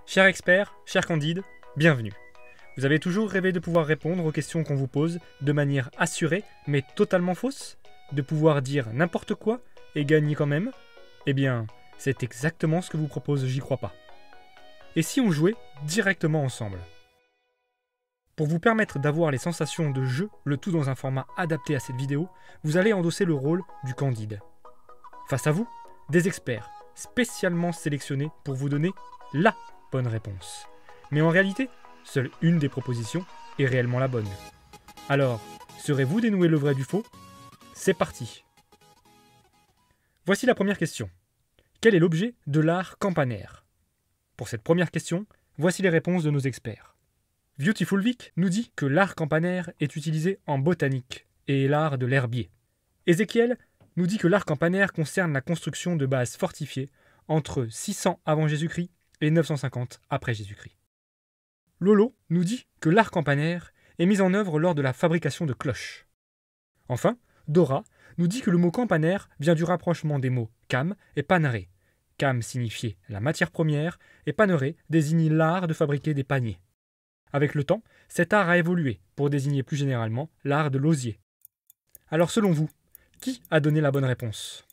Cher expert, cher Candide, bienvenue. Vous avez toujours rêvé de pouvoir répondre aux questions qu'on vous pose de manière assurée mais totalement fausse? De pouvoir dire n'importe quoi et gagner quand même? Eh bien, c'est exactement ce que vous propose J'y crois pas. Et si on jouait directement ensemble? Pour vous permettre d'avoir les sensations de jeu, le tout dans un format adapté à cette vidéo, vous allez endosser le rôle du Candide. Face à vous, des experts spécialement sélectionnés pour vous donner LA bonne réponse. Mais en réalité, seule une des propositions est réellement la bonne. Alors, saurez-vous dénouer le vrai du faux? C'est parti. Voici la première question. Quel est l'objet de l'art campanaire? Pour cette première question, voici les réponses de nos experts. Beautiful Vic nous dit que l'art campanaire est utilisé en botanique et est l'art de l'herbier. Ézéchiel nous dit que l'art campanaire concerne la construction de bases fortifiées entre 600 avant Jésus-Christ et 950 après Jésus-Christ. Lolo nous dit que l'art campanaire est mis en œuvre lors de la fabrication de cloches. Enfin, Dora nous dit que le mot campanaire vient du rapprochement des mots cam et panere. Cam signifiait la matière première et panere désignait l'art de fabriquer des paniers. Avec le temps, cet art a évolué pour désigner plus généralement l'art de l'osier. Alors selon vous, qui a donné la bonne réponse?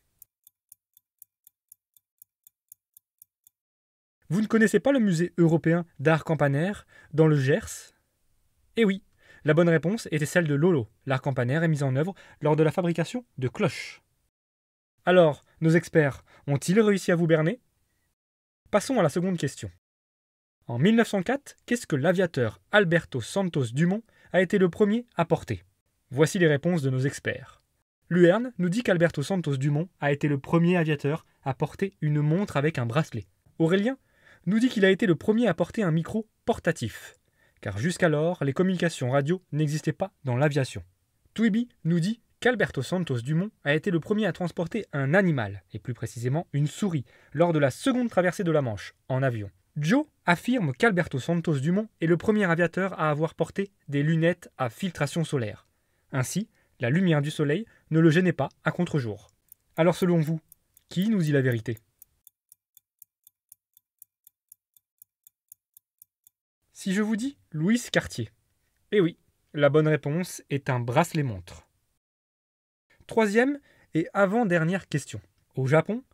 Vous ne connaissez pas le musée européen d'art campanaire dans le Gers? Eh oui, la bonne réponse était celle de Lolo. L'art campanaire est mis en œuvre lors de la fabrication de cloches. Alors, nos experts ont-ils réussi à vous berner? Passons à la seconde question. En 1904, qu'est-ce que l'aviateur Alberto Santos Dumont a été le premier à porter? Voici les réponses de nos experts. Luerne nous dit qu'Alberto Santos Dumont a été le premier aviateur à porter une montre avec un bracelet. Aurélien nous dit qu'il a été le premier à porter un micro portatif, car jusqu'alors, les communications radio n'existaient pas dans l'aviation. Twiby nous dit qu'Alberto Santos Dumont a été le premier à transporter un animal, et plus précisément une souris, lors de la seconde traversée de la Manche, en avion. Joe affirme qu'Alberto Santos Dumont est le premier aviateur à avoir porté des lunettes à filtration solaire. Ainsi, la lumière du soleil ne le gênait pas à contre-jour. Alors selon vous, qui nous dit la vérité? Si je vous dis Louis Cartier, eh oui, la bonne réponse est un bracelet-montre. Troisième et avant-dernière question. Au Japon,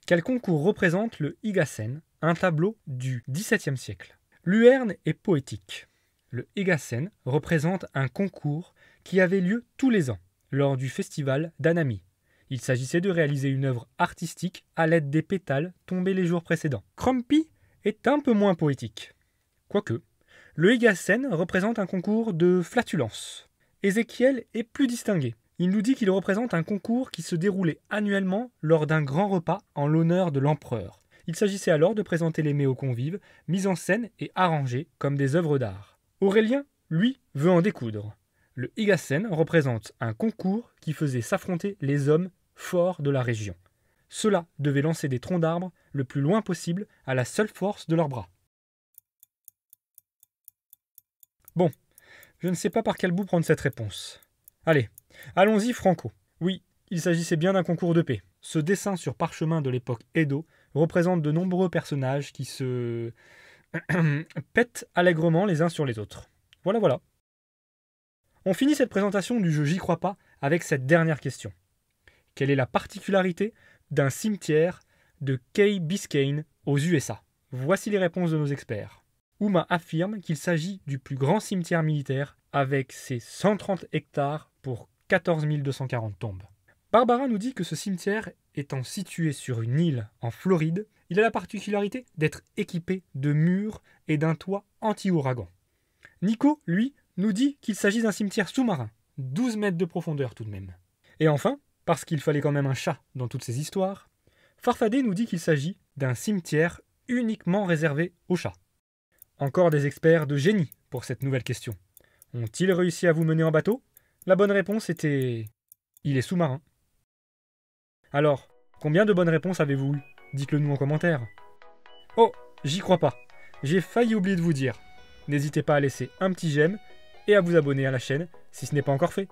quel concours représente le Higasen, un tableau du XVIIe siècle? Luerne est poétique. Le Higasen représente un concours qui avait lieu tous les ans, lors du festival d'Anami. Il s'agissait de réaliser une œuvre artistique à l'aide des pétales tombés les jours précédents. Crumpy est un peu moins poétique. Quoique, le Higasen représente un concours de flatulence. Ézéchiel est plus distingué. Il nous dit qu'il représente un concours qui se déroulait annuellement lors d'un grand repas en l'honneur de l'empereur. Il s'agissait alors de présenter les mets aux convives, mis en scène et arrangés comme des œuvres d'art. Aurélien, lui, veut en découdre. Le Higasen représente un concours qui faisait s'affronter les hommes forts de la région. Ceux-là devaient lancer des troncs d'arbres le plus loin possible à la seule force de leurs bras. Bon, je ne sais pas par quel bout prendre cette réponse. Allez, allons-y franco. Oui, il s'agissait bien d'un concours de paix. Ce dessin sur parchemin de l'époque Edo représente de nombreux personnages qui se pètent allègrement les uns sur les autres. Voilà. On finit cette présentation du jeu J'y crois pas avec cette dernière question. Quelle est la particularité d'un cimetière de Key Biscayne aux USA? Voici les réponses de nos experts. Ouma affirme qu'il s'agit du plus grand cimetière militaire avec ses 130 hectares pour 14 240 tombes. Barbara nous dit que ce cimetière étant situé sur une île en Floride, il a la particularité d'être équipé de murs et d'un toit anti-ouragan. Nico, lui, nous dit qu'il s'agit d'un cimetière sous-marin, 12 mètres de profondeur tout de même. Et enfin, parce qu'il fallait quand même un chat dans toutes ces histoires, Farfadé nous dit qu'il s'agit d'un cimetière uniquement réservé aux chats. Encore des experts de génie pour cette nouvelle question. Ont-ils réussi à vous mener en bateau? La bonne réponse était... il est sous-marin. Alors, combien de bonnes réponses avez-vous eu? Dites-le nous en commentaire. Oh, j'y crois pas. J'ai failli oublier de vous dire. N'hésitez pas à laisser un petit j'aime et à vous abonner à la chaîne si ce n'est pas encore fait.